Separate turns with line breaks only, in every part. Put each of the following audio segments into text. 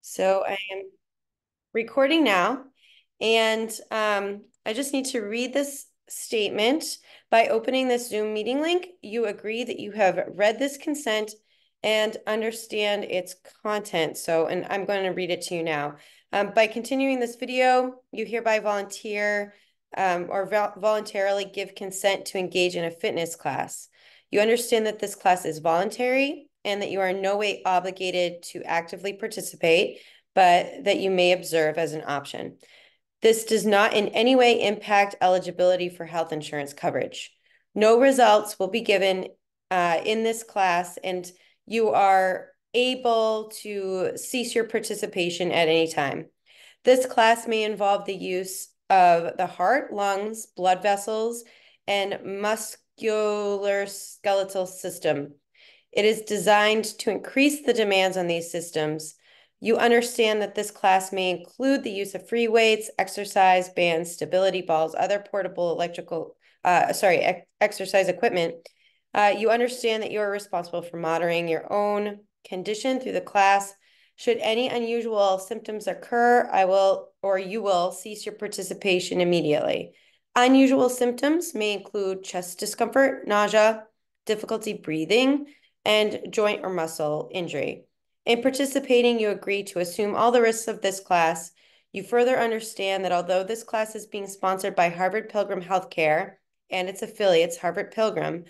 So I am recording now, and I just need to read this statement. By opening this Zoom meeting link, you agree that you have read this consent and understand its content. And I'm going to read it to you now. By continuing this video, you hereby volunteer or voluntarily give consent to engage in a fitness class. You understand that this class is voluntary and that you are in no way obligated to actively participate, but that you may observe as an option. This does not in any way impact eligibility for health insurance coverage. No results will be given in this class, and you are able to cease your participation at any time. This class may involve the use of the heart, lungs, blood vessels, and musculoskeletal system. It is designed to increase the demands on these systems. You understand that this class may include the use of free weights, exercise bands, stability balls, other portable exercise equipment. You understand that you are responsible for monitoring your own condition through the class. Should any unusual symptoms occur, you will cease your participation immediately. Unusual symptoms may include chest discomfort, nausea, difficulty breathing, and joint or muscle injury. In participating, you agree to assume all the risks of this class. You further understand that although this class is being sponsored by Harvard Pilgrim Healthcare and its affiliates, Harvard Pilgrim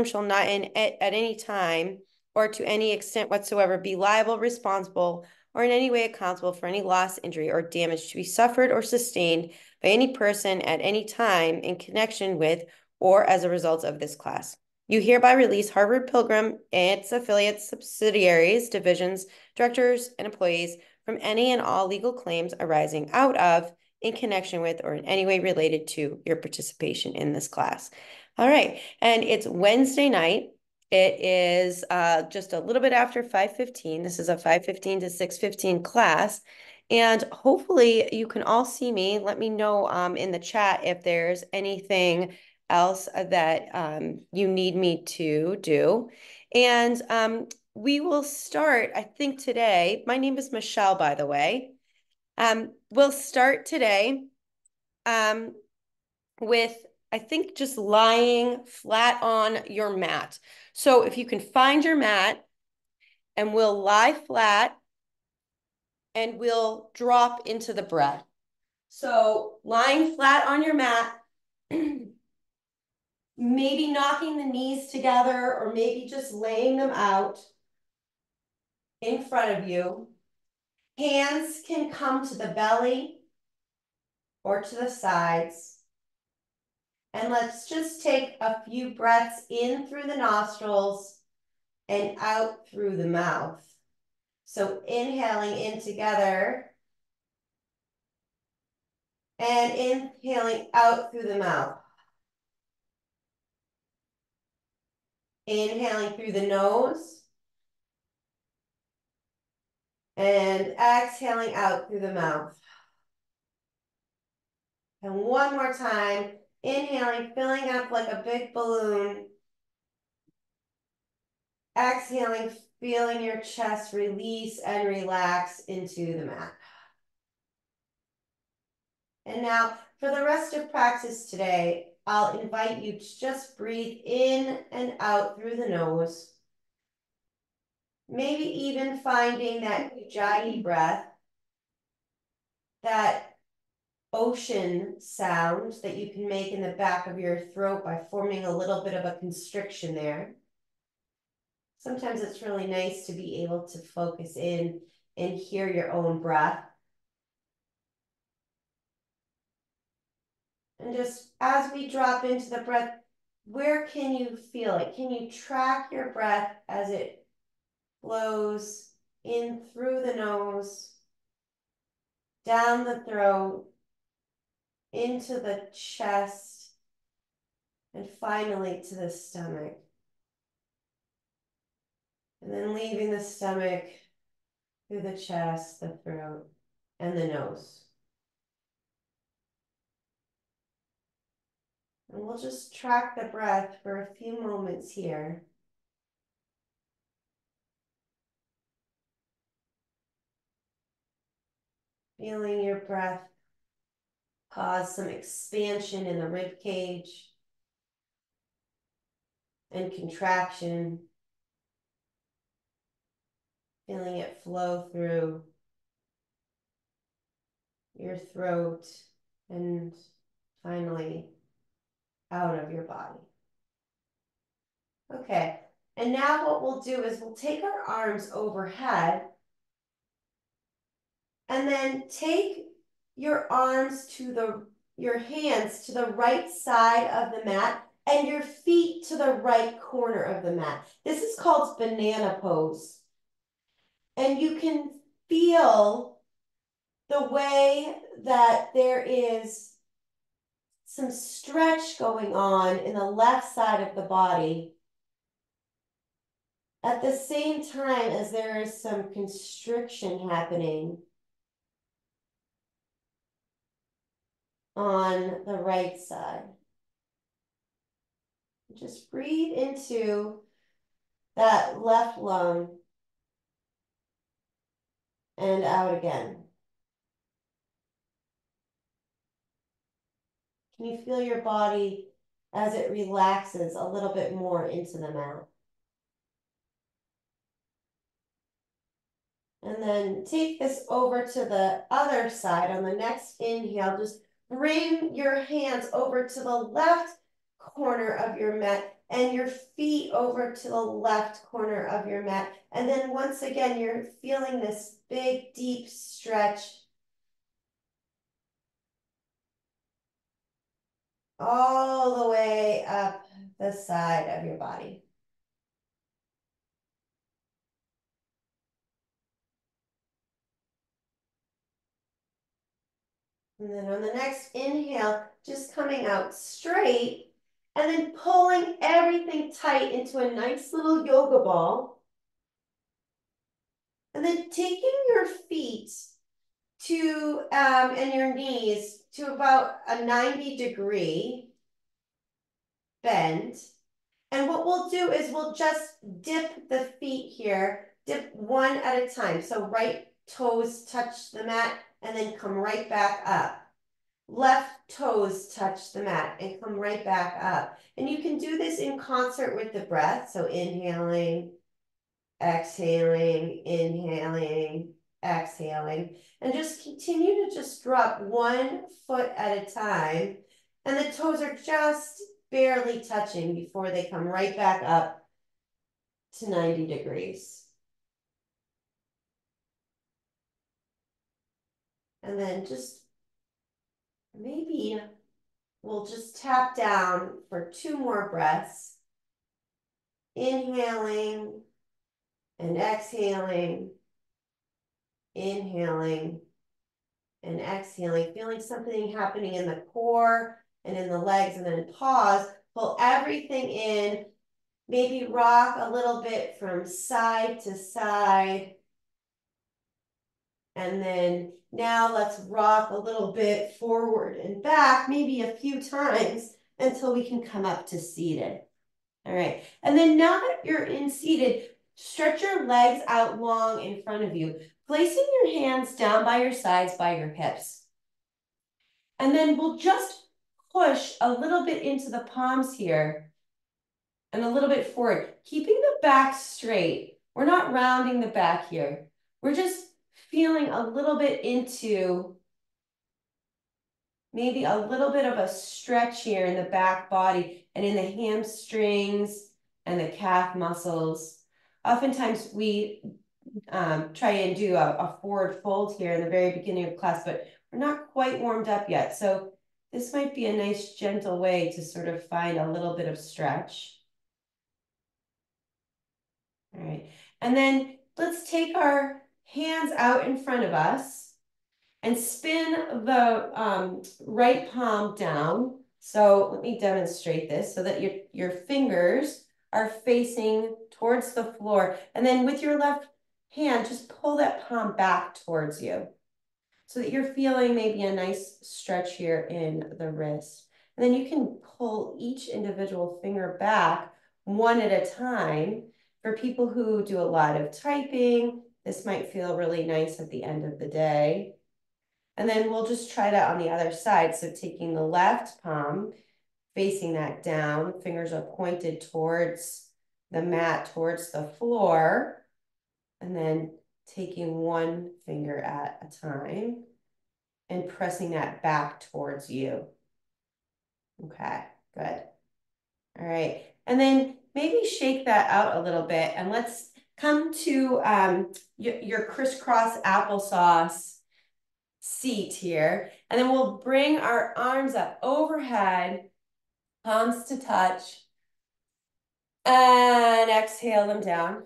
shall not at any time or to any extent whatsoever be liable, responsible, or in any way accountable for any loss, injury, or damage to be suffered or sustained by any person at any time in connection with or as a result of this class. You hereby release Harvard Pilgrim and its affiliates, subsidiaries, divisions, directors, and employees from any and all legal claims arising out of, in connection with, or in any way related to your participation in this class. All right, and it's Wednesday night. It is just a little bit after 5:15. This is a 5:15 to 6:15 class. And hopefully you can all see me. Let me know in the chat if there's anything else that you need me to do. And we will start, I think today, my name is Michelle, by the way. We'll start today um, with, I think, just lying flat on your mat. So if you can find your mat, and we'll lie flat and we'll drop into the breath. So lying flat on your mat, maybe knocking the knees together or maybe just laying them out in front of you. Hands can come to the belly or to the sides. And let's just take a few breaths in through the nostrils and out through the mouth. So inhaling in together and inhaling out through the mouth. Inhaling through the nose and exhaling out through the mouth. And one more time, inhaling, filling up like a big balloon. Exhaling, feeling your chest release and relax into the mat. And now for the rest of practice today, I'll invite you to just breathe in and out through the nose. Maybe even finding that Ujjayi breath, that ocean sound that you can make in the back of your throat by forming a little bit of a constriction there. Sometimes it's really nice to be able to focus in and hear your own breath. And just as we drop into the breath, where can you feel it? Can you track your breath as it flows in through the nose, down the throat, into the chest, and finally to the stomach. And then leaving the stomach through the chest, the throat, and the nose. And we'll just track the breath for a few moments here. Feeling your breath cause some expansion in the rib cage and contraction. Feeling it flow through your throat and finally out of your body. Okay, and now what we'll do is we'll take our arms overhead and then take your arms to your hands to the right side of the mat and your feet to the right corner of the mat. This is called banana pose. And you can feel the way that there is some stretch going on in the left side of the body at the same time as there is some constriction happening on the right side. Just breathe into that left lung and out again. Can you feel your body as it relaxes a little bit more into the mat? And then take this over to the other side. On the next inhale, just bring your hands over to the left corner of your mat and your feet over to the left corner of your mat. And then once again, you're feeling this big, deep stretch all the way up the side of your body. And then on the next inhale, just coming out straight and then pulling everything tight into a nice little yoga ball. And then taking your feet to, and your knees to about a 90-degree bend. And what we'll do is we'll just dip the feet here, dip one at a time. So right toes touch the mat and then come right back up. Left toes touch the mat and come right back up. And you can do this in concert with the breath. So inhaling, exhaling, inhaling, exhaling, and just continue to just drop 1 foot at a time. And the toes are just barely touching before they come right back up to 90 degrees. And then just maybe we'll just tap down for 2 more breaths. Inhaling and exhaling, inhaling and exhaling, feeling something happening in the core and in the legs, and then pause, pull everything in, maybe rock a little bit from side to side. And then now let's rock a little bit forward and back, maybe a few times until we can come up to seated. All right, and then now that you're in seated, stretch your legs out long in front of you, placing your hands down by your sides by your hips. And then we'll just push a little bit into the palms here and a little bit forward, keeping the back straight. We're not rounding the back here. We're just feeling a little bit into maybe a little bit of a stretch here in the back body and in the hamstrings and the calf muscles. Oftentimes we try and do a forward fold here in the very beginning of class, but we're not quite warmed up yet. So this might be a nice gentle way to sort of find a little bit of stretch. All right, and then let's take our hands out in front of us and spin the right palm down. So let me demonstrate this so that your fingers are facing towards the floor. And then with your left hand, just pull that palm back towards you so that you're feeling maybe a nice stretch here in the wrist. And then you can pull each individual finger back one at a time. For people who do a lot of typing, this might feel really nice at the end of the day. And then we'll just try that on the other side. So taking the left palm, facing that down, fingers are pointed towards the mat, towards the floor, and then taking one finger at a time and pressing that back towards you. Okay, good. All right. And then maybe shake that out a little bit and let's come to your crisscross applesauce seat here. And then we'll bring our arms up overhead, palms to touch, and exhale them down.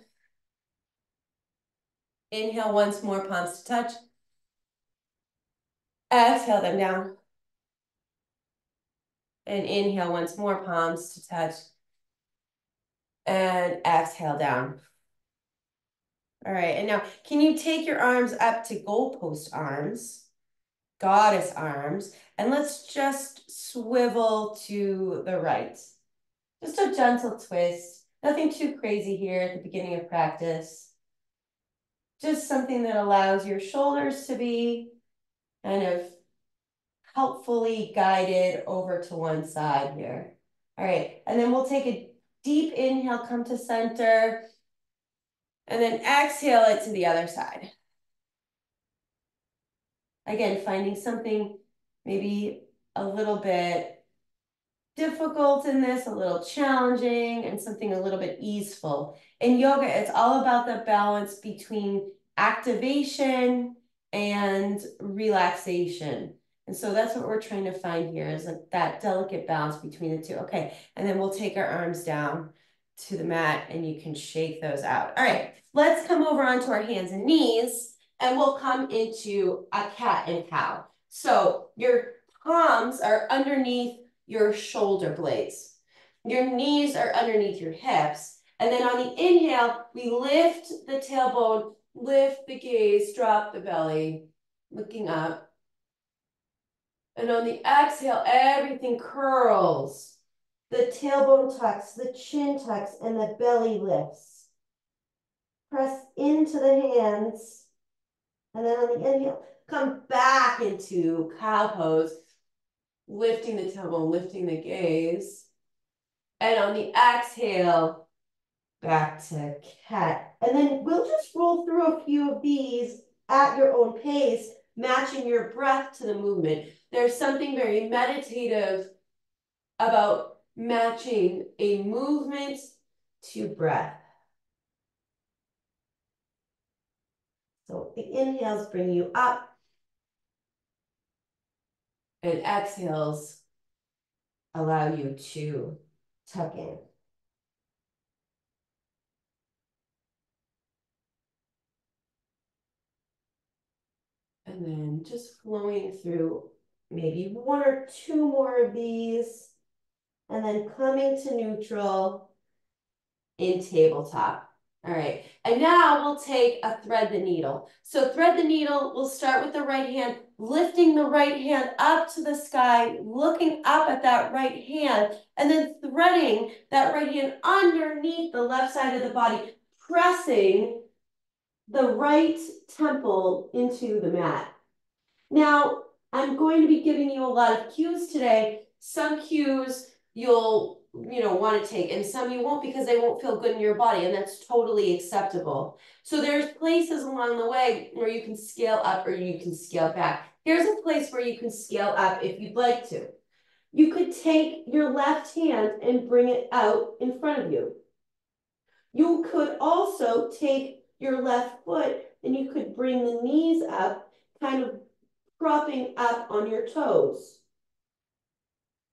Inhale once more, palms to touch. Exhale them down. And inhale once more, palms to touch. And exhale down. All right, and now can you take your arms up to goalpost arms, goddess arms, and let's just swivel to the right. Just a gentle twist, nothing too crazy here at the beginning of practice. Just something that allows your shoulders to be kind of helpfully guided over to one side here. All right, and then we'll take a deep inhale, come to center, and then exhale it to the other side. Again, finding something maybe a little bit difficult in this, a little challenging, and something a little bit easeful. In yoga, it's all about the balance between activation and relaxation. And so that's what we're trying to find here is like that delicate balance between the two. Okay, and then we'll take our arms down to the mat and you can shake those out. All right, let's come over onto our hands and knees and we'll come into a cat and cow. So your palms are underneath your shoulder blades. Your knees are underneath your hips. And then on the inhale, we lift the tailbone, lift the gaze, drop the belly, looking up. And on the exhale, everything curls. The tailbone tucks, the chin tucks, and the belly lifts. Press into the hands. And then on the inhale, come back into cow pose, lifting the tailbone, lifting the gaze. And on the exhale, back to cat. And then we'll just roll through a few of these at your own pace, matching your breath to the movement. There's something very meditative about matching a movement to breath. So the inhales bring you up and exhales allow you to tuck in. And then just flowing through maybe one or two more of these, and then coming to neutral in tabletop. All right, and now we'll take a thread the needle. So thread the needle, we'll start with the right hand, lifting the right hand up to the sky, looking up at that right hand, and then threading that right hand underneath the left side of the body, pressing the right temple into the mat. Now, I'm going to be giving you a lot of cues today. Some cues you'll want to take, and some you won't because they won't feel good in your body, and that's totally acceptable. So there's places along the way where you can scale up or you can scale back. Here's a place where you can scale up if you'd like to. You could take your left hand and bring it out in front of you. You could also take your left foot and you could bring the knees up, kind of propping up on your toes.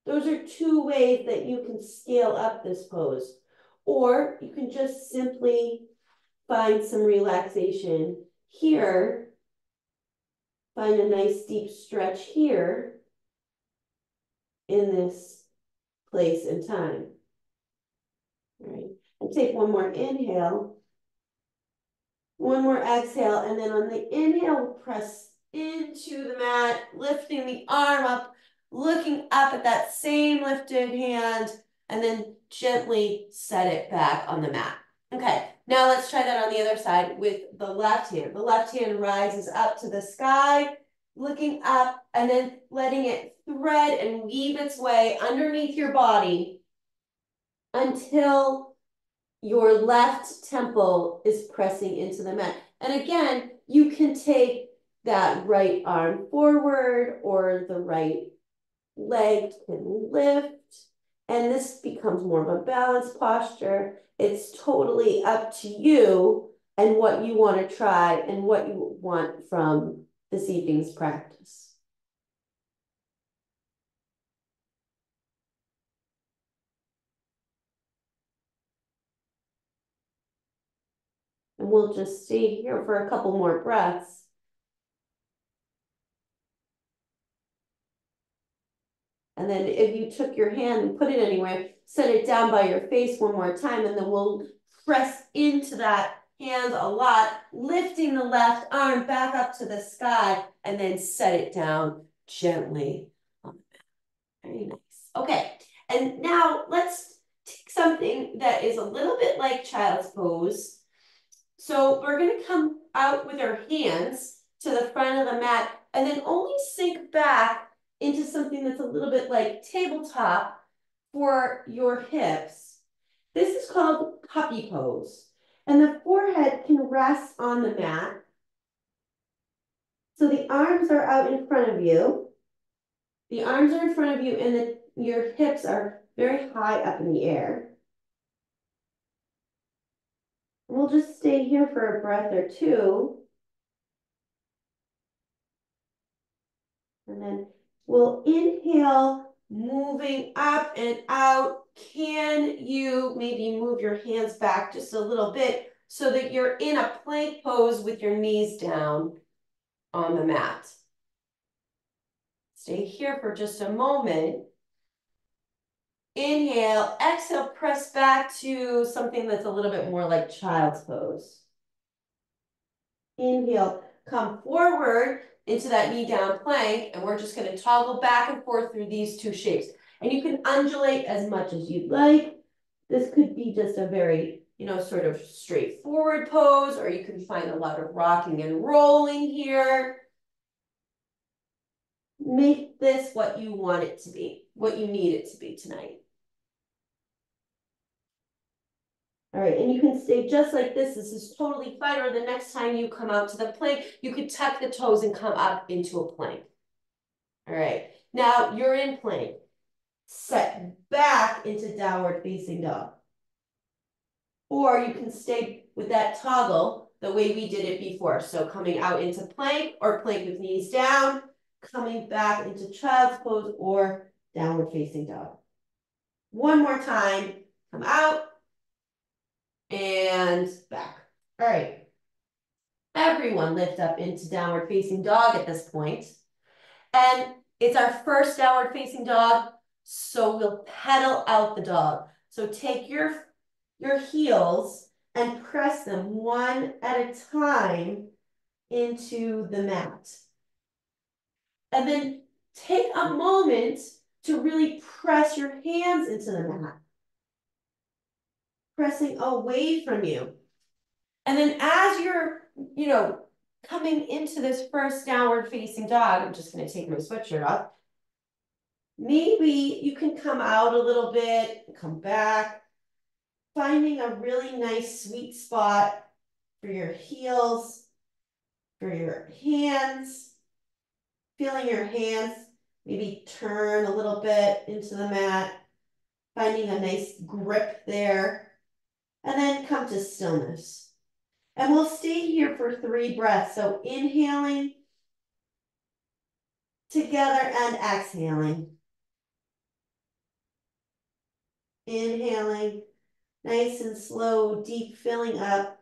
Those are two ways that you can scale up this pose. Or you can just simply find some relaxation here. Find a nice deep stretch here in this place and time. All right, and take one more inhale. One more exhale, and then on the inhale, press into the mat, lifting the arm up, looking up at that same lifted hand, and then gently set it back on the mat. Okay, now let's try that on the other side with the left hand. The left hand rises up to the sky, looking up, and then letting it thread and weave its way underneath your body until your left temple is pressing into the mat. And again, you can take that right arm forward or the right leg can lift, and this becomes more of a balanced posture. It's totally up to you and what you want to try and what you want from this evening's practice. And we'll just stay here for a couple more breaths. And then if you took your hand and put it anywhere, set it down by your face one more time, and then we'll press into that hand a lot, lifting the left arm back up to the sky, and then set it down gently on the mat. Very nice. Okay, and now let's take something that is a little bit like child's pose. So we're gonna come out with our hands to the front of the mat and then only sink back into something that's a little bit like tabletop for your hips. This is called puppy pose. And the forehead can rest on the mat. So the arms are out in front of you. The arms are in front of you and your hips are very high up in the air. We'll just stay here for a breath or two. And then we'll inhale, moving up and out. Can you maybe move your hands back just a little bit so that you're in a plank pose with your knees down on the mat? Stay here for just a moment. Inhale, exhale, press back to something that's a little bit more like child's pose. Inhale, come forward into that knee down plank, and we're just going to toggle back and forth through these two shapes. And you can undulate as much as you'd like. This could be just a very, sort of straightforward pose, or you can find a lot of rocking and rolling here. Make this what you want it to be, what you need it to be tonight. All right, and you can stay just like this. This is totally fine. Or the next time you come out to the plank, you could tuck the toes and come up into a plank. All right, now you're in plank. Set back into downward facing dog. Or you can stay with that toggle the way we did it before. So coming out into plank or plank with knees down, coming back into child's pose or downward facing dog. One more time, come out and back. All right. Everyone lift up into downward facing dog at this point. And it's our first downward facing dog, so we'll pedal out the dog. So take your heels and press them one at a time into the mat. And then take a moment to really press your hands into the mat, pressing away from you. And then as you're, coming into this first downward facing dog, I'm just going to take my sweatshirt off. Maybe you can come out a little bit, come back, finding a really nice sweet spot for your heels, for your hands, feeling your hands maybe turn a little bit into the mat, finding a nice grip there, and then come to stillness. And we'll stay here for 3 breaths. So inhaling together and exhaling. Inhaling, nice and slow, deep filling up.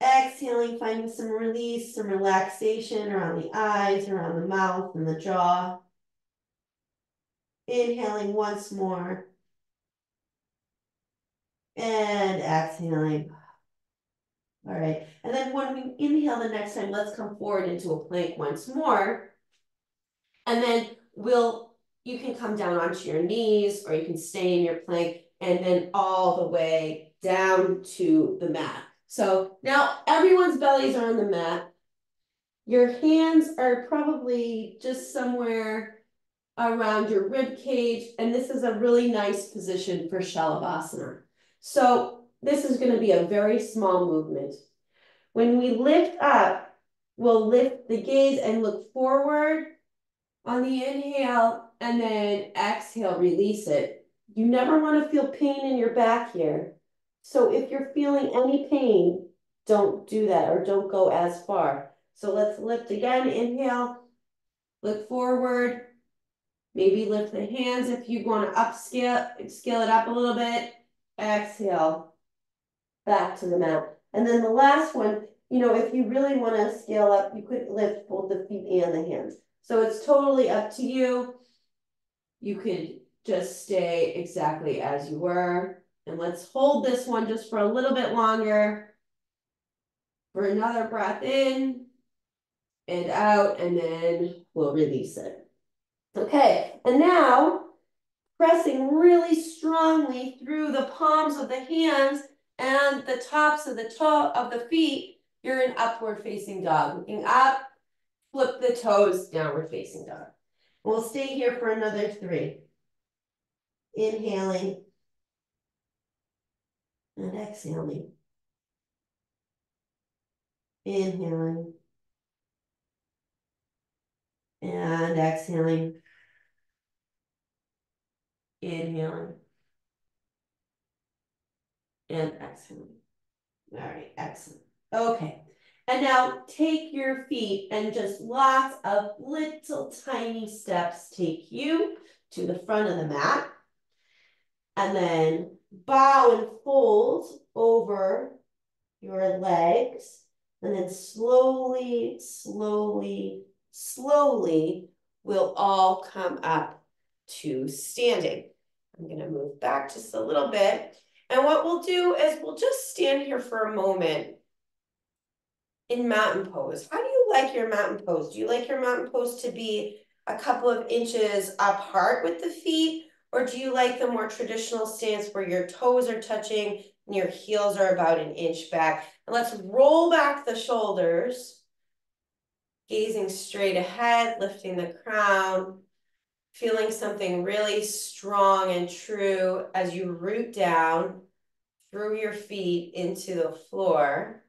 Exhaling, finding some release, some relaxation around the eyes, around the mouth and the jaw. Inhaling once more. And exhaling. All right, and then when we inhale the next time, let's come forward into a plank once more. And then you can come down onto your knees or you can stay in your plank and then all the way down to the mat. So now everyone's bellies are on the mat. Your hands are probably just somewhere around your rib cage, and this is a really nice position for Shalabhasana. So this is going to be a very small movement. When we lift up, we'll lift the gaze and look forward on the inhale, and then exhale, release it. You never want to feel pain in your back here. So if you're feeling any pain, don't do that or don't go as far. So let's lift again, inhale, look forward, maybe lift the hands if you want to scale it up a little bit. Exhale, back to the mat. And then the last one, if you really want to scale up, you could lift both the feet and the hands. So it's totally up to you. You could just stay exactly as you were. And let's hold this one just for a little bit longer. For another breath in and out, and then we'll release it. Okay, and now pressing really strongly through the palms of the hands and the tops of the toe of the feet, you're in upward facing dog. Looking up, flip the toes, downward facing dog. We'll stay here for another 3. Inhaling and exhaling. Inhaling and exhaling. Inhaling and exhaling. All right, excellent. Okay, and now take your feet and just lots of little tiny steps take you to the front of the mat. And then bow and fold over your legs. And then slowly, slowly, slowly, we'll all come up to standing. I'm going to move back just a little bit. And what we'll do is we'll just stand here for a moment in mountain pose. How do you like your mountain pose? Do you like your mountain pose to be a couple of inches apart with the feet? Or do you like the more traditional stance where your toes are touching and your heels are about an inch back? And let's roll back the shoulders, gazing straight ahead, lifting the crown, feeling something really strong and true as you root down through your feet into the floor.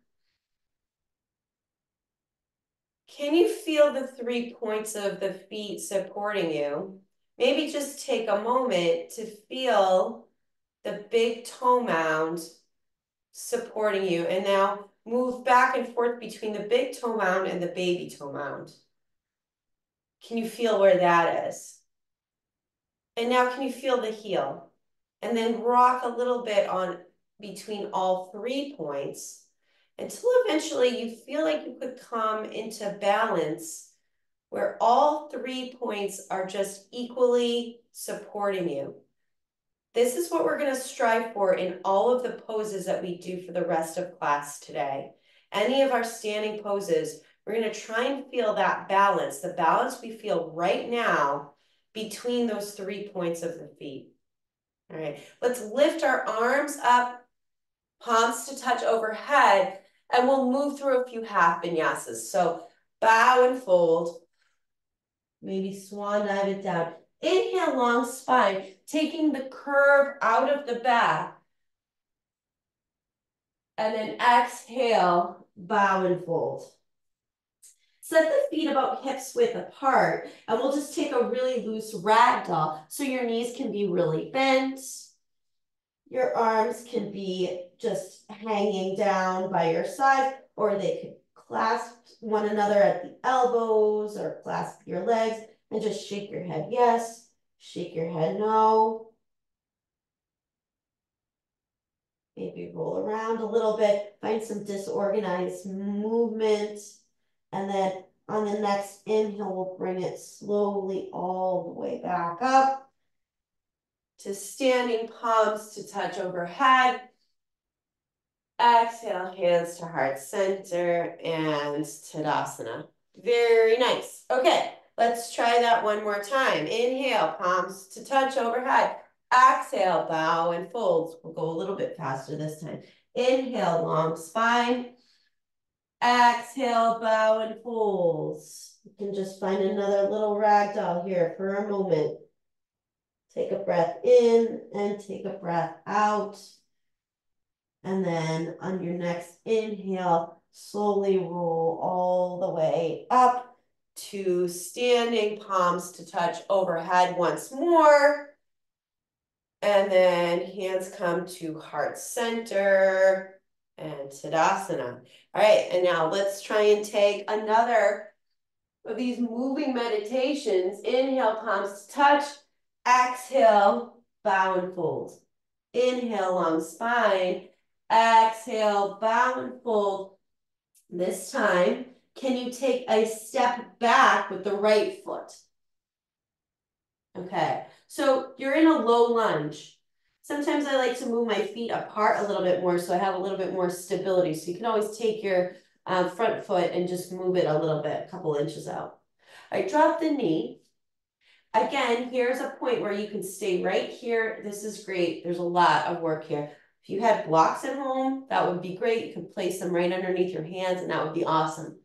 Can you feel the 3 points of the feet supporting you? Maybe just take a moment to feel the big toe mound supporting you. And now move back and forth between the big toe mound and the baby toe mound. Can you feel where that is? And now can you feel the heel? And then rock a little bit on between all 3 points until eventually you feel like you could come into balance where all 3 points are just equally supporting you. This is what we're going to strive for in all of the poses that we do for the rest of class today. Any of our standing poses, we're going to try and feel that balance, the balance we feel right now between those 3 points of the feet. All right, let's lift our arms up, palms to touch overhead, and we'll move through a few half vinyasas. So bow and fold. Maybe swan dive it down. Inhale, long spine, taking the curve out of the back. And then exhale, bow and fold. Set the feet about hips width apart, and we'll just take a really loose ragdoll so your knees can be really bent. Your arms can be just hanging down by your side, or they could clasp one another at the elbows or clasp your legs. And just shake your head yes, shake your head no. Maybe roll around a little bit, find some disorganized movement. And then on the next inhale, we'll bring it slowly all the way back up to standing, palms to touch overhead. Exhale, hands to heart center and Tadasana. Very nice. Okay. Let's try that one more time. Inhale, palms to touch overhead. Exhale, bow and fold. We'll go a little bit faster this time. Inhale, long spine. Exhale, bow and fold. You can just find another little ragdoll here for a moment. Take a breath in and take a breath out. And then on your next inhale, slowly roll all the way up to standing, palms to touch overhead once more. And then hands come to heart center and Tadasana. All right, and now let's try and take another of these moving meditations. Inhale, palms to touch. Exhale, bow and fold. Inhale, long spine. Exhale, bow and fold. This time, can you take a step back with the right foot? Okay, so you're in a low lunge. Sometimes I like to move my feet apart a little bit more so I have a little bit more stability. So you can always take your front foot and just move it a little bit, a couple inches out. I drop the knee. Again, here's a point where you can stay right here. This is great. There's a lot of work here. If you had blocks at home, that would be great. You could place them right underneath your hands and that would be awesome.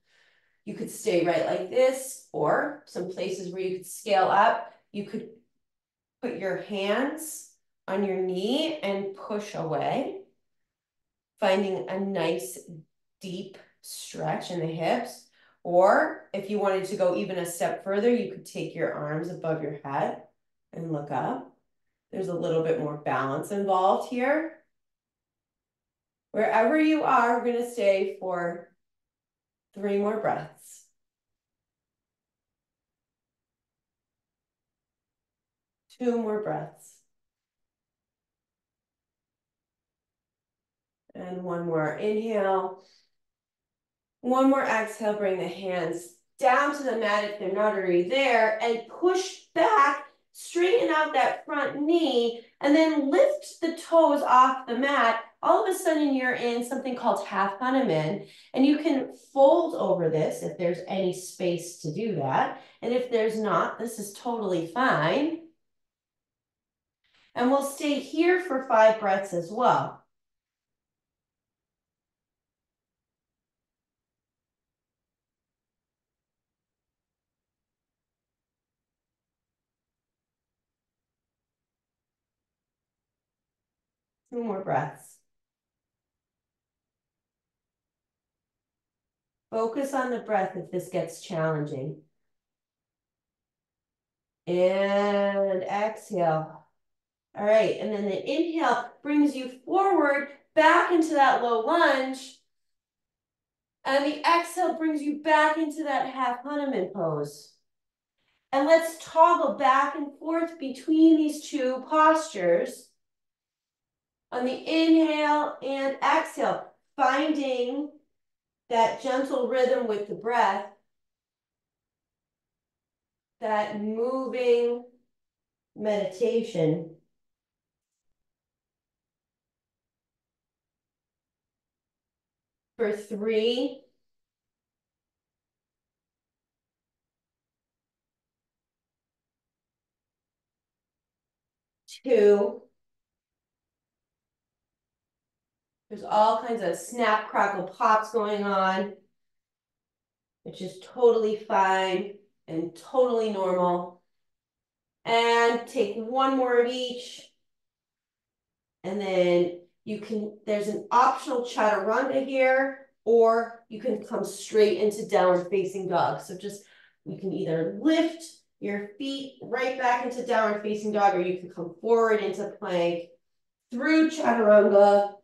You could stay right like this, or some places where you could scale up. You could put your hands on your knee and push away, finding a nice deep stretch in the hips. Or if you wanted to go even a step further, you could take your arms above your head and look up. There's a little bit more balance involved here. Wherever you are, we're going to stay for 3 more breaths. 2 more breaths. And 1 more inhale. 1 more exhale, bring the hands down to the mat if they're not already there, and push back, straighten out that front knee, and then lift the toes off the mat. All of a sudden you're in something called half Hanuman, and you can fold over this if there's any space to do that. And if there's not, this is totally fine. And we'll stay here for 5 breaths as well. Two more breaths. Focus on the breath if this gets challenging. And exhale. All right, and then the inhale brings you forward back into that low lunge. And the exhale brings you back into that half Hanuman pose. And let's toggle back and forth between these 2 postures. On the inhale and exhale, finding that gentle rhythm with the breath, that moving meditation. For 3, 2. There's all kinds of snap, crackle, pops going on, which is totally fine and totally normal. And take 1 more of each. And then you can, there's an optional chaturanga here, or you can come straight into downward facing dog. So just, you can either lift your feet right back into downward facing dog, or you can come forward into plank, through chaturanga,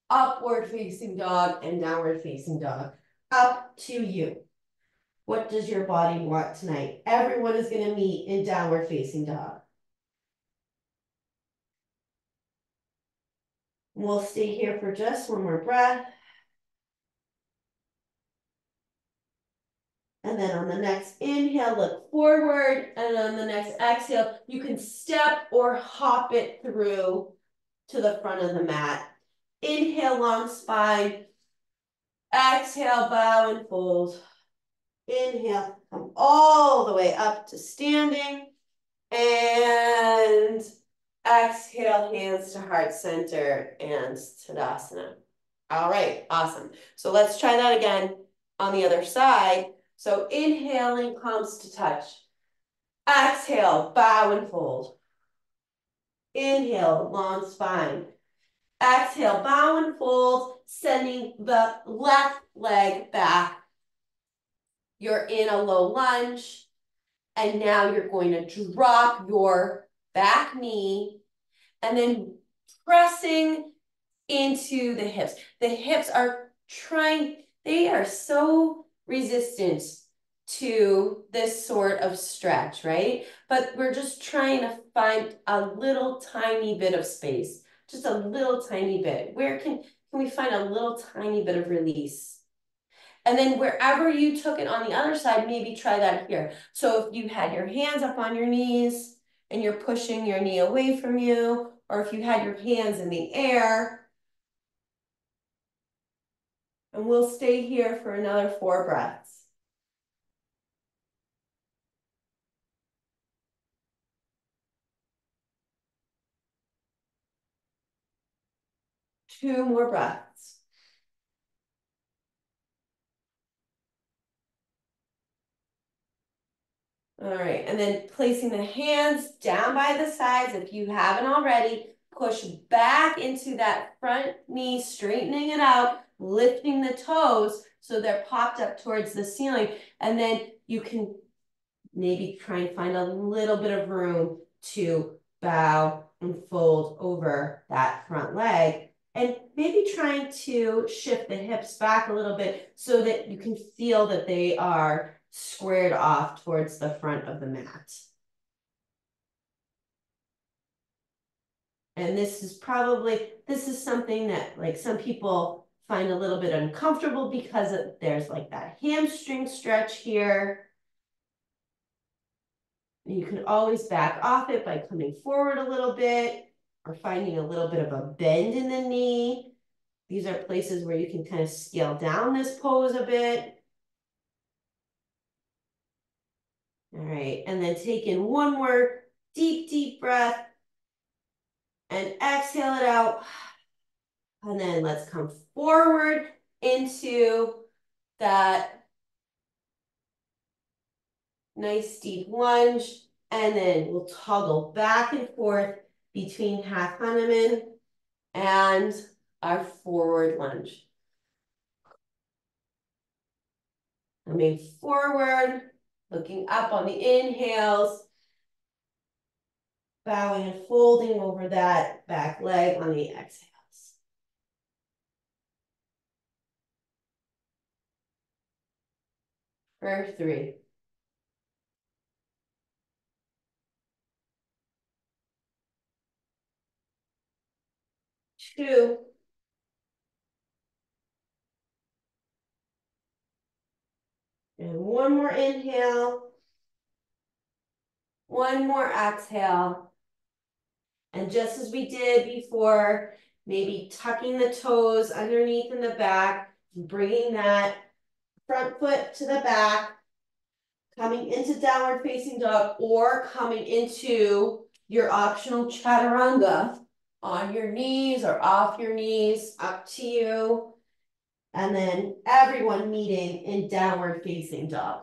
upward facing dog, and downward facing dog. Up to you. What does your body want tonight? Everyone is going to meet in downward facing dog. We'll stay here for just 1 more breath. And then on the next inhale, look forward. And on the next exhale, you can step or hop it through to the front of the mat. Inhale, long spine. Exhale, bow and fold. Inhale, come all the way up to standing. And exhale, hands to heart center and Tadasana. All right, awesome. So let's try that again. on the other side. So inhaling, palms to touch. Exhale, bow and fold. Inhale, long spine. Exhale, bow and fold, sending the left leg back. You're in a low lunge, and now you're going to drop your back knee and then pressing into the hips. The hips are they are so resistant to this sort of stretch, right? But we're just trying to find a little tiny bit of space, just a little tiny bit. Where can we find a little tiny bit of release? And then wherever you took it on the other side, maybe try that here. So if you had your hands up on your knees and you're pushing your knee away from you, or if you had your hands in the air, and we'll stay here for another 4 breaths. Two more breaths. All right, and then placing the hands down by the sides. If you haven't already, push back into that front knee, straightening it out, lifting the toes so they're popped up towards the ceiling. And then you can maybe try and find a little bit of room to bow and fold over that front leg. And maybe trying to shift the hips back a little bit so that you can feel that they are squared off towards the front of the mat. And this is something that like some people find a little bit uncomfortable because there's like that hamstring stretch here. And you can always back off it by coming forward a little bit or finding a little bit of a bend in the knee. These are places where you can kind of scale down this pose a bit. All right, and then take in one more deep, deep breath and exhale it out. And then let's come forward into that nice deep lunge. And then we'll toggle back and forth between half Hanuman and our forward lunge. Coming forward, looking up on the inhales, bowing and folding over that back leg on the exhales. For 3. 2. And one more inhale. One more exhale. And just as we did before, maybe tucking the toes underneath in the back, bringing that front foot to the back, coming into downward facing dog, or coming into your optional chaturanga on your knees or off your knees, up to you. And then everyone meeting in downward facing dog.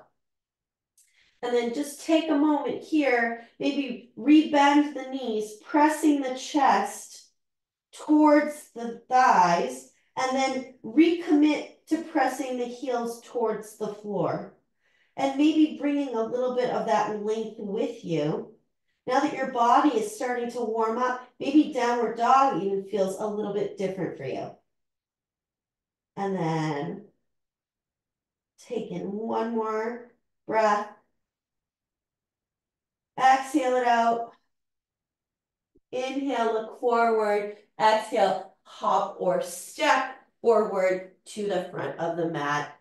And then just take a moment here, maybe rebend the knees, pressing the chest towards the thighs, and then recommit to pressing the heels towards the floor. And maybe bringing a little bit of that length with you. Now that your body is starting to warm up, maybe downward dog even feels a little bit different for you. And then take in one more breath. Exhale it out. Inhale, look forward. Exhale, hop or step forward to the front of the mat.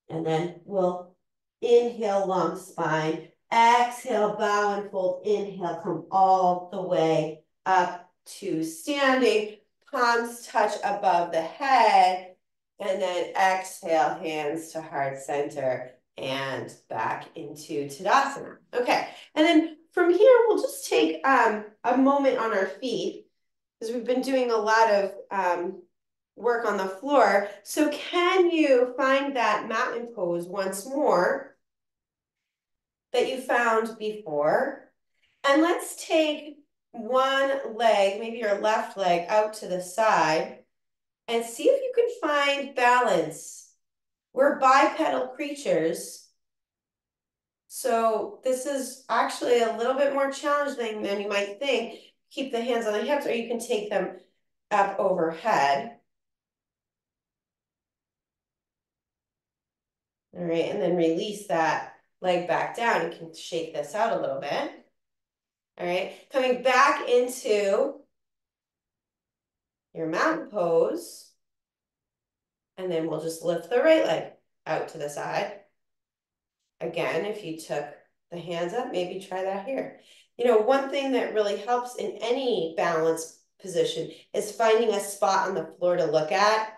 And then we'll inhale, long spine. Exhale, bow and fold. Inhale, come all the way up to standing. Palms touch above the head. And then exhale, hands to heart center and back into Tadasana. Okay, and then from here, we'll just take a moment on our feet because we've been doing a lot of work on the floor. So can you find that mountain pose once more that you found before? And let's take one leg, maybe your left leg, out to the side and see if you can find balance. We're bipedal creatures, so this is actually a little bit more challenging than you might think. Keep the hands on the hips, or you can take them up overhead. All right, and then release that leg back down. You can shake this out a little bit. All right, coming back into your mountain pose. And then we'll just lift the right leg out to the side. Again, if you took the hands up, maybe try that here. You know, one thing that really helps in any balance position is finding a spot on the floor to look at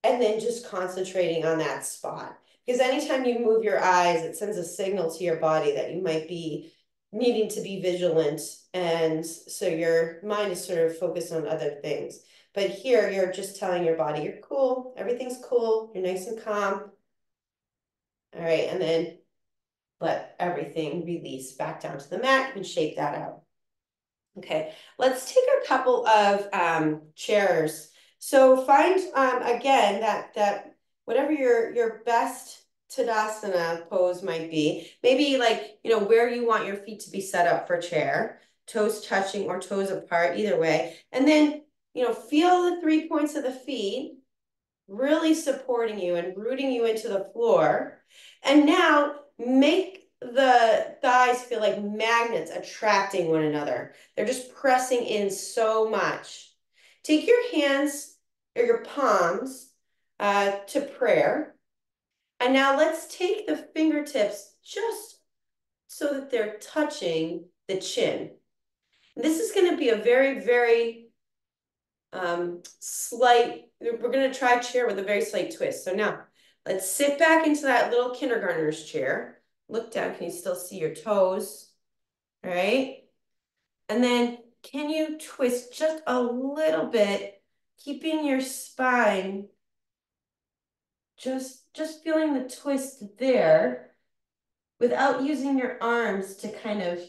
and then just concentrating on that spot. Because anytime you move your eyes, it sends a signal to your body that you might be needing to be vigilant. And so your mind is sort of focused on other things. But here you're just telling your body, you're cool, everything's cool, you're nice and calm. All right, and then let everything release back down to the mat. You can shake that out. Okay, let's take a couple of chairs. So find, again, that whatever your best Tadasana pose might be, maybe like, you know, where you want your feet to be set up for chair, toes touching or toes apart, either way. And then, you know, feel the 3 points of the feet really supporting you and rooting you into the floor. And now make the thighs feel like magnets attracting one another. They're just pressing in so much. Take your hands or your palms to prayer. And now let's take the fingertips just so that they're touching the chin. This is going to be a very, very slight, we're going to try chair with a very slight twist. So now let's sit back into that little kindergartner's chair. Look down. Can you still see your toes? All right. And then can you twist just a little bit, keeping your spine, just feeling the twist there without using your arms to kind of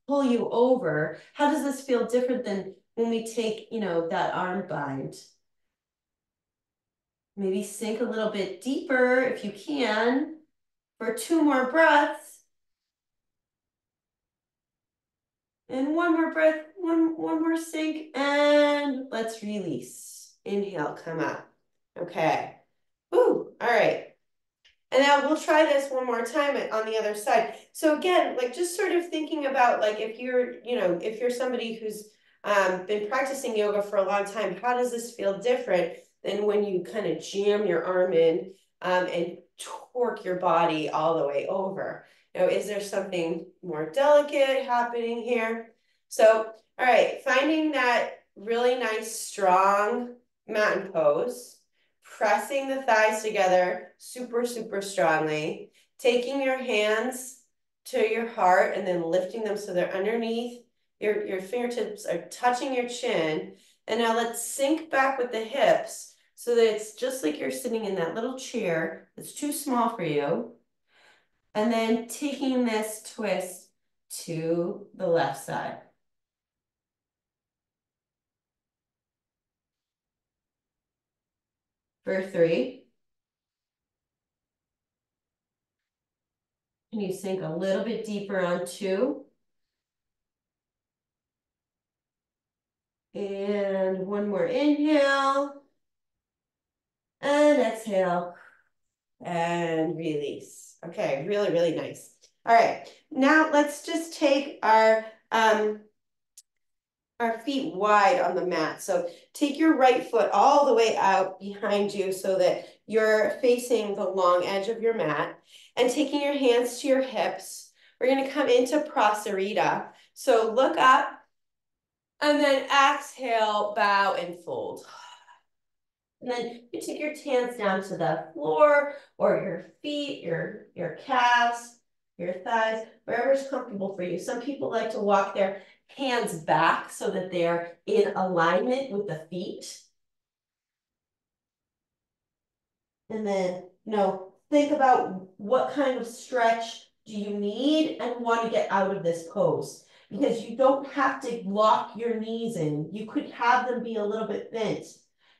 pull you over. How does this feel different than when we take, you know, that arm bind? Maybe sink a little bit deeper if you can for 2 more breaths. And 1 more breath, one more sink, and let's release. Inhale, come up. Okay. Woo, all right. And now we'll try this one more time on the other side. So again, like just sort of thinking about like if you're, you know, if you're somebody who's been practicing yoga for a long time, how does this feel different than when you kind of jam your arm in and torque your body all the way over? You know, is there something more delicate happening here? So, all right, finding that really nice, strong mountain pose. Pressing the thighs together super, super strongly, taking your hands to your heart and then lifting them so they're underneath. Your fingertips are touching your chin. And now let's sink back with the hips so that it's just like you're sitting in that little chair that's too small for you. And then taking this twist to the left side. For 3. Can you sink a little bit deeper on 2? And 1 more inhale. And exhale. And release. Okay, really, really nice. All right, now let's just take our feet wide on the mat. So take your right foot all the way out behind you so that you're facing the long edge of your mat, and taking your hands to your hips. We're going to come into Prasarita. So look up and then exhale, bow and fold. And then you take your hands down to the floor or your feet, your calves, your thighs, wherever's comfortable for you. Some people like to walk their hands back so that they're in alignment with the feet. And then, think about what kind of stretch do you need and want to get out of this pose. Because you don't have to lock your knees in. You could have them be a little bit bent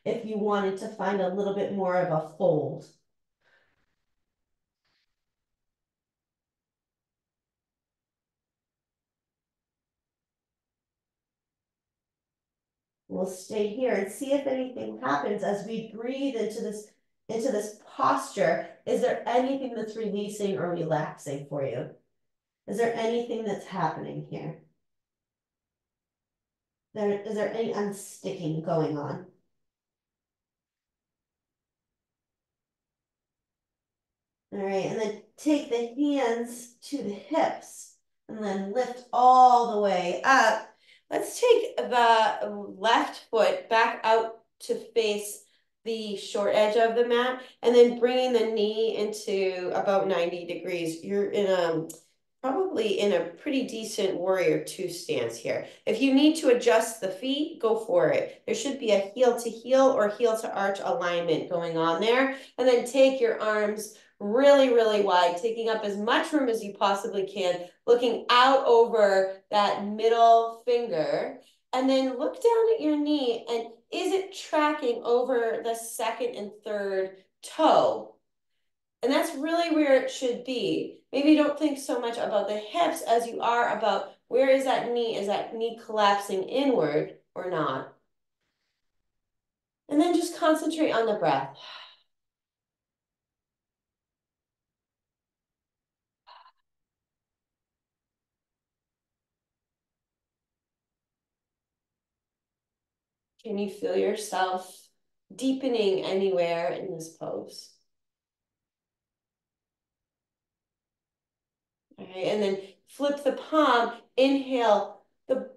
if you wanted to find a little bit more of a fold. We'll stay here and see if anything happens as we breathe into this posture. Is there anything that's releasing or relaxing for you? Is there anything that's happening here? Is there any unsticking going on? All right, and then take the hands to the hips and then lift all the way up. Let's take the left foot back out to face the short edge of the mat and then bringing the knee into about 90 degrees. You're in probably in a pretty decent warrior two stance here. If you need to adjust the feet, go for it. There should be a heel to heel or heel to arch alignment going on there. And then take your arms really, really wide, taking up as much room as you possibly can, looking out over that middle finger. And then look down at your knee and is it tracking over the second and third toe? And that's really where it should be. Maybe don't think so much about the hips as you are about where is that knee? Is that knee collapsing inward or not? And then just concentrate on the breath. Can you feel yourself deepening anywhere in this pose? All right, and then flip the palm, inhale the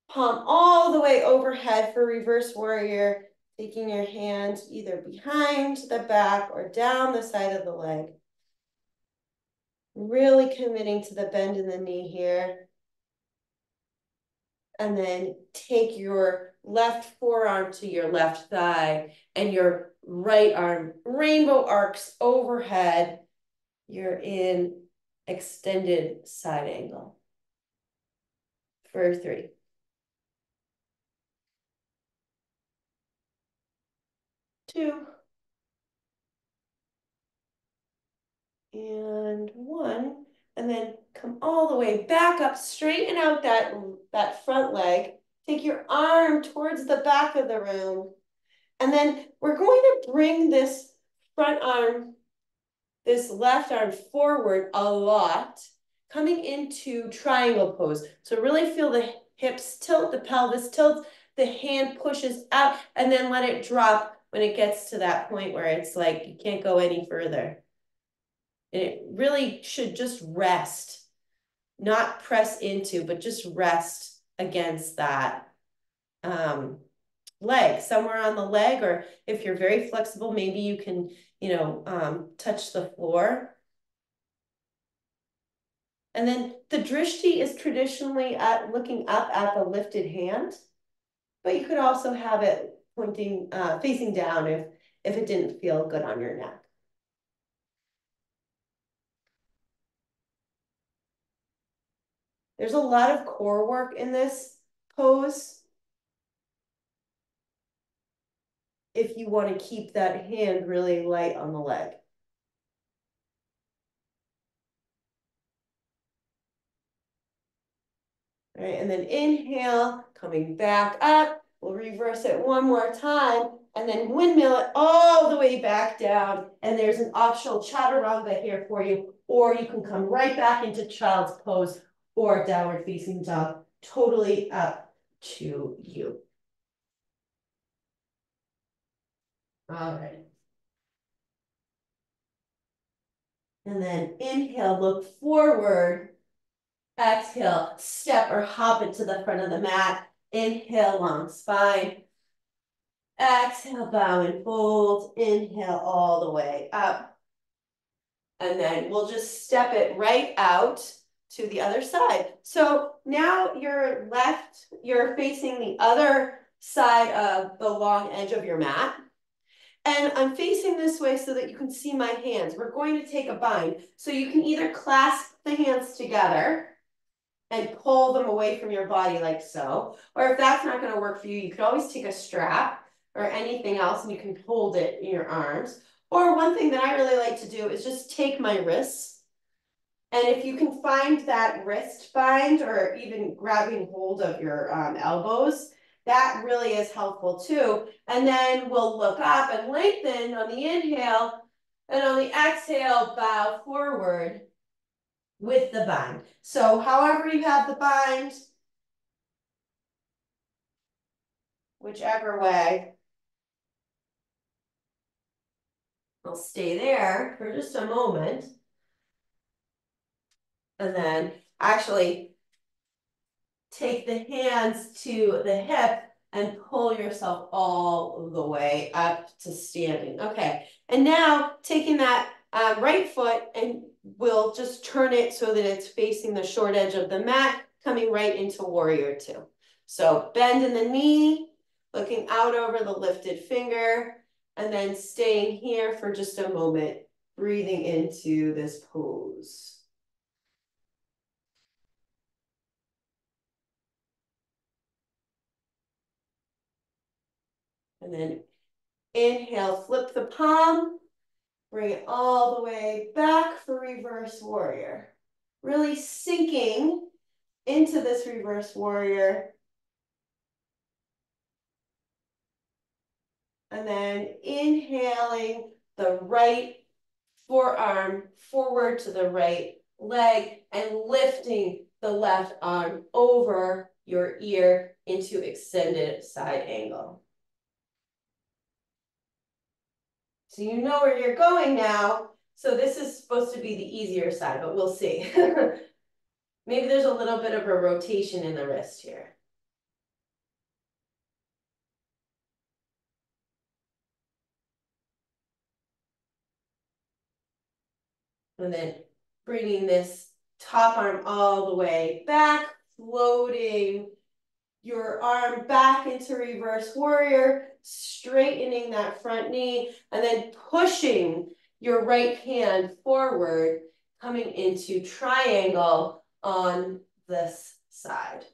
palm all the way overhead for reverse warrior, taking your hand either behind the back or down the side of the leg. Really committing to the bend in the knee here. And then take your left forearm to your left thigh and your right arm rainbow arcs overhead. You're in extended side angle for 3, 2, and 1. And then come all the way back up, straighten out that front leg. Take your arm towards the back of the room. And then we're going to bring this front arm, this left arm forward a lot, coming into triangle pose. So really feel the hips tilt, the pelvis tilts, the hand pushes out, and then let it drop when it gets to that point where it's like you can't go any further. And it really should just rest, not press into, but just rest against that leg, somewhere on the leg, or if you're very flexible, maybe you can, touch the floor. And then the drishti is traditionally at looking up at the lifted hand, but you could also have it pointing, facing down if it didn't feel good on your neck. There's a lot of core work in this pose. If you want to keep that hand really light on the leg. All right, and then inhale, coming back up. We'll reverse it one more time and then windmill it all the way back down. And there's an optional chaturanga here for you, or you can come right back into child's pose or downward facing dog, totally up to you. All right. And then inhale, look forward. Exhale, step or hop into the front of the mat. Inhale, long spine. Exhale, bow and fold. Inhale all the way up. And then we'll just step it right out to the other side. So now you're facing the other side of the long edge of your mat. And I'm facing this way so that you can see my hands. We're going to take a bind. So you can either clasp the hands together and pull them away from your body like so. Or if that's not going to work for you, you could always take a strap or anything else and you can hold it in your arms. Or one thing that I really like to do is just take my wrists. And if you can find that wrist bind or even grabbing hold of your elbows, that really is helpful too. And then we'll look up and lengthen on the inhale, and on the exhale, bow forward with the bind. So however you have the bind, whichever way, I'll stay there for just a moment. And then actually take the hands to the hip and pull yourself all the way up to standing. Okay, and now taking that right foot, and we'll just turn it so that it's facing the short edge of the mat, coming right into warrior two. So bend in the knee, looking out over the lifted finger, and then staying here for just a moment, breathing into this pose. And then inhale, flip the palm, bring it all the way back for reverse warrior. Really sinking into this reverse warrior. And then inhaling the right forearm forward to the right leg and lifting the left arm over your ear into extended side angle. So you know where you're going now. So this is supposed to be the easier side, but we'll see. Maybe there's a little bit of a rotation in the wrist here. And then bringing this top arm all the way back, floating your arm back into reverse warrior, straightening that front knee, and then pushing your right hand forward, coming into triangle on this side.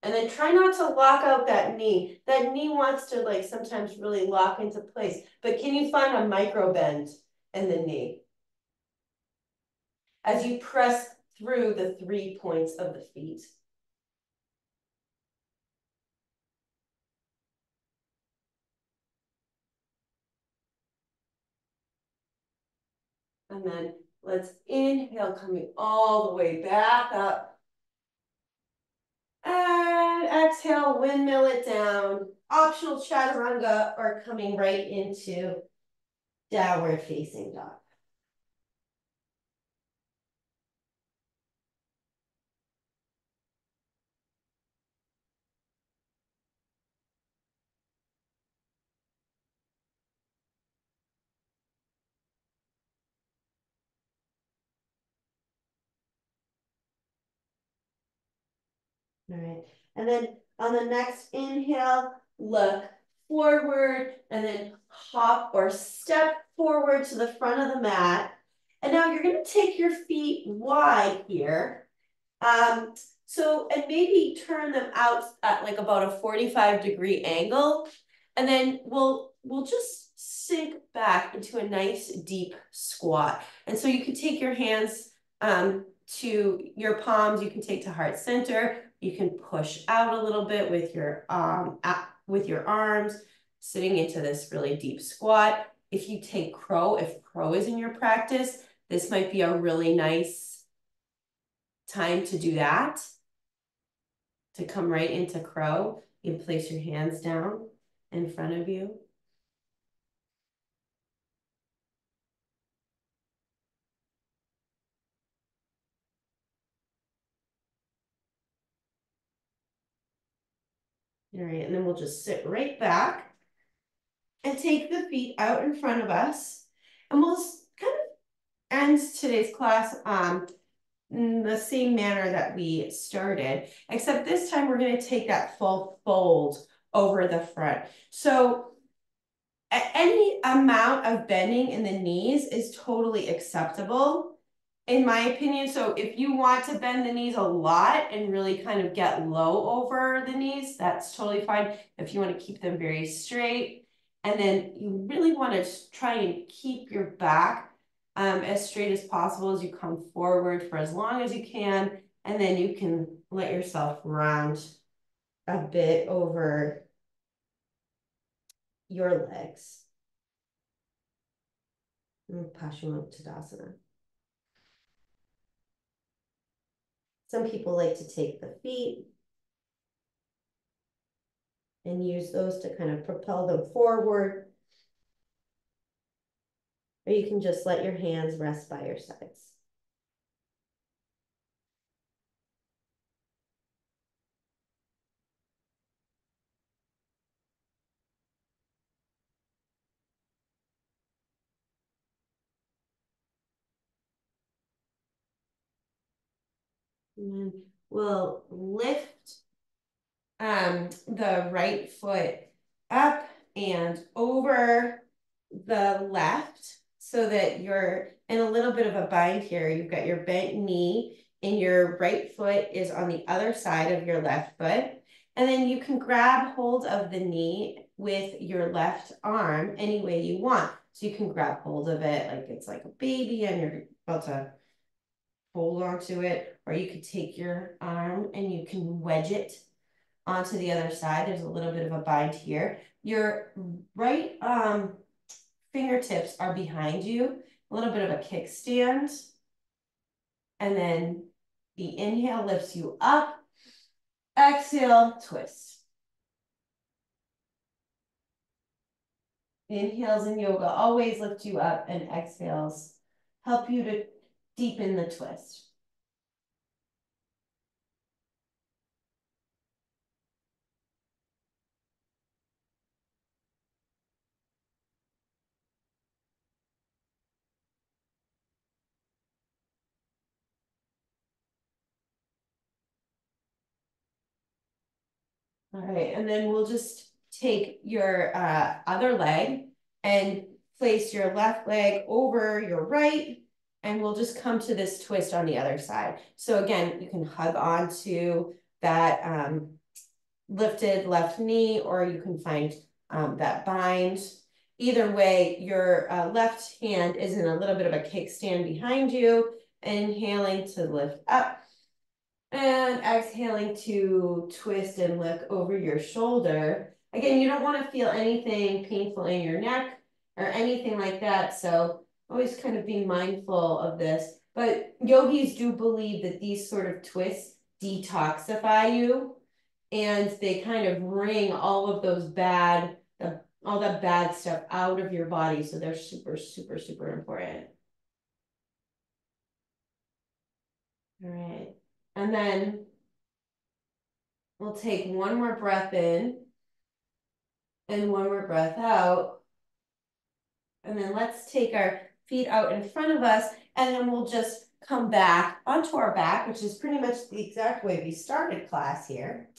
And then try not to lock out that knee. That knee wants to like sometimes really lock into place, but can you find a micro bend in the knee as you press through the 3 points of the feet? And then let's inhale, coming all the way back up. And exhale, windmill it down. Optional chaturanga or coming right into downward facing dog. All right, and then on the next inhale, look forward and then hop or step forward to the front of the mat. And now you're going to take your feet wide here. And maybe turn them out at like about a 45-degree angle. And then we'll just sink back into a nice deep squat. And so you can take your hands to your palms, you can take to heart center. You can push out a little bit with your arms, sitting into this really deep squat. If you take crow, if crow is in your practice, this might be a really nice time to do that. To come right into crow, you can place your hands down in front of you. All right, and then we'll just sit right back and take the feet out in front of us. And we'll kind of end today's class in the same manner that we started, except this time we're going to take that full fold over the front. So any amount of bending in the knees is totally acceptable, in my opinion. So if you want to bend the knees a lot and really kind of get low over the knees, that's totally fine. If you want to keep them very straight, and then you really want to try and keep your back as straight as possible as you come forward for as long as you can, and then you can let yourself round a bit over your legs. Paschimottanasana. Some people like to take the feet and use those to kind of propel them forward. Or you can just let your hands rest by your sides. And then we'll lift the right foot up and over the left so that you're in a little bit of a bind here. You've got your bent knee and your right foot is on the other side of your left foot. And then you can grab hold of the knee with your left arm any way you want. So you can grab hold of it like it's like a baby and you're about to hold onto it, or you could take your arm and you can wedge it onto the other side. There's a little bit of a bind here. Your right fingertips are behind you, a little bit of a kickstand. And then the inhale lifts you up, exhale, twist. Inhales in yoga always lift you up, and exhales help you to deepen the twist. All right, and then we'll just take your other leg and place your left leg over your right, and we'll just come to this twist on the other side. So again, you can hug onto that lifted left knee, or you can find that bind. Either way, your left hand is in a little bit of a kickstand behind you, inhaling to lift up. And exhaling to twist and look over your shoulder. Again, you don't want to feel anything painful in your neck or anything like that. So always kind of be mindful of this. But yogis do believe that these sort of twists detoxify you, and they kind of wring all of those all that bad stuff out of your body. So they're super, super, super important. All right. And then we'll take one more breath in and one more breath out. And then let's take our feet out in front of us, and then we'll just come back onto our back, which is pretty much the exact way we started class here.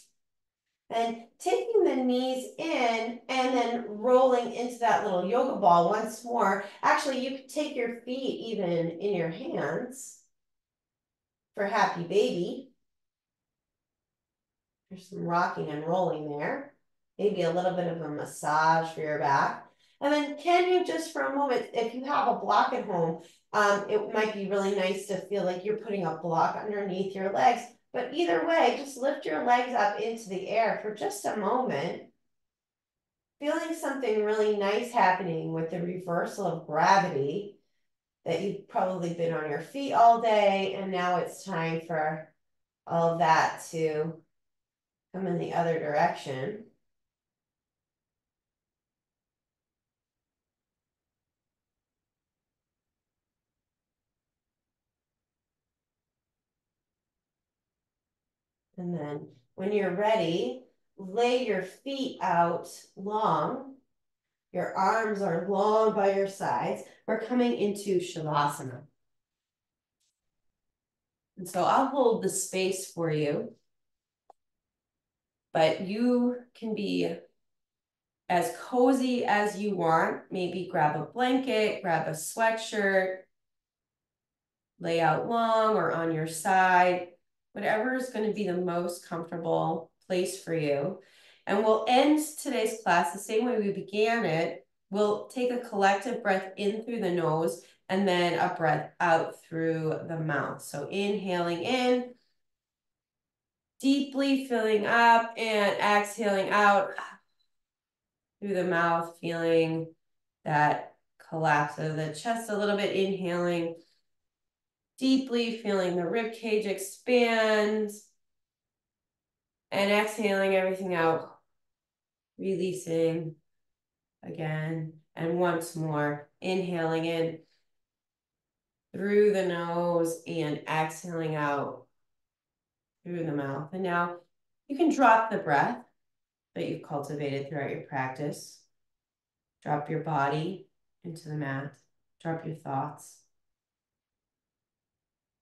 And taking the knees in and then rolling into that little yoga ball once more. Actually, you could take your feet even in your hands for happy baby. There's some rocking and rolling there. Maybe a little bit of a massage for your back. And then can you just for a moment, if you have a block at home, it might be really nice to feel like you're putting a block underneath your legs. But either way, just lift your legs up into the air for just a moment. Feeling something really nice happening with the reversal of gravity, that you've probably been on your feet all day, and now it's time for all of that to come in the other direction. And then when you're ready, lay your feet out long. Your arms are long by your sides. We're coming into Shavasana. And so I'll hold the space for you, but you can be as cozy as you want. Maybe grab a blanket, grab a sweatshirt, lay out long or on your side, whatever is going to be the most comfortable place for you. And we'll end today's class the same way we began it. We'll take a collective breath in through the nose and then a breath out through the mouth. So inhaling in, deeply filling up, and exhaling out through the mouth, feeling that collapse of the chest a little bit, inhaling deeply, feeling the rib cage expand, and exhaling everything out, releasing again, and once more, inhaling in through the nose and exhaling out through the mouth. And now you can drop the breath that you've cultivated throughout your practice. Drop your body into the mat, drop your thoughts.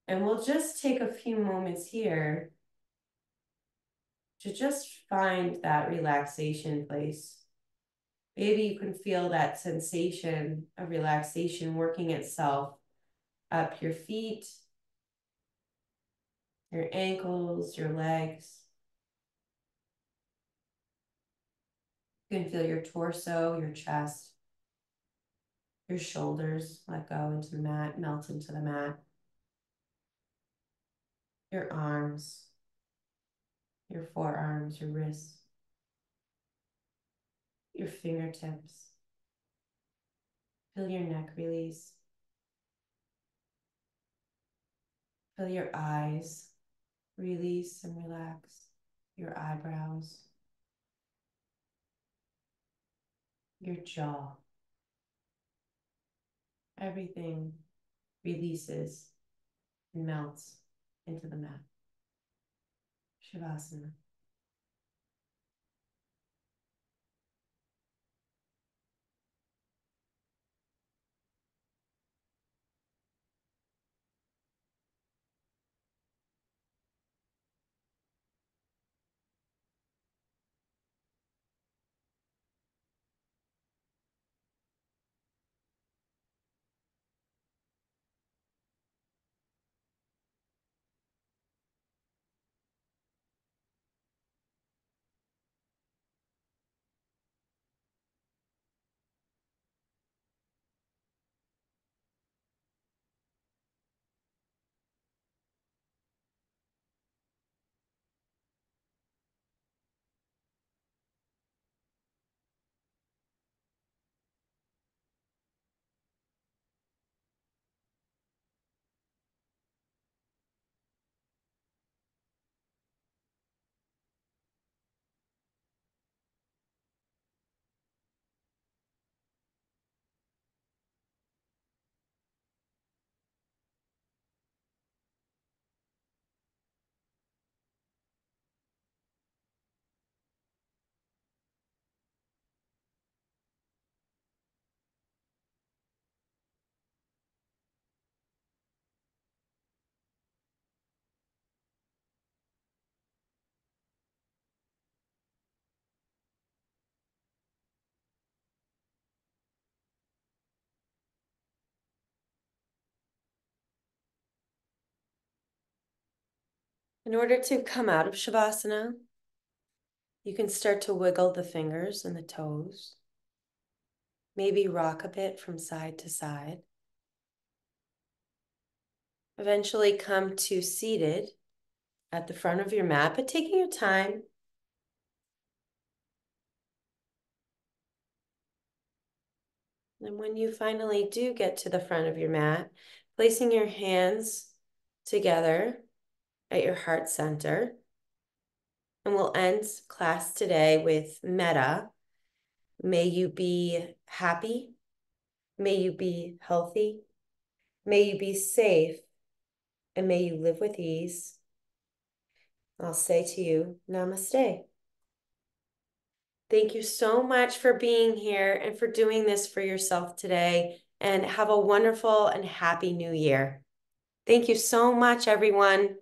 And we'll just take a few moments here to just find that relaxation place. Maybe you can feel that sensation of relaxation working itself up your feet, your ankles, your legs. You can feel your torso, your chest, your shoulders let go into the mat, melt into the mat. Your arms, your forearms, your wrists, your fingertips. Feel your neck release. Feel your eyes release and relax. Your eyebrows, your jaw. Everything releases and melts into the mat. Shavasana. In order to come out of Shavasana, you can start to wiggle the fingers and the toes. Maybe rock a bit from side to side. Eventually come to seated at the front of your mat, but taking your time. And when you finally do get to the front of your mat, placing your hands together at your heart center. And we'll end class today with metta. May you be happy. May you be healthy. May you be safe. And may you live with ease. I'll say to you, namaste. Thank you so much for being here and for doing this for yourself today. And have a wonderful and happy new year. Thank you so much, everyone.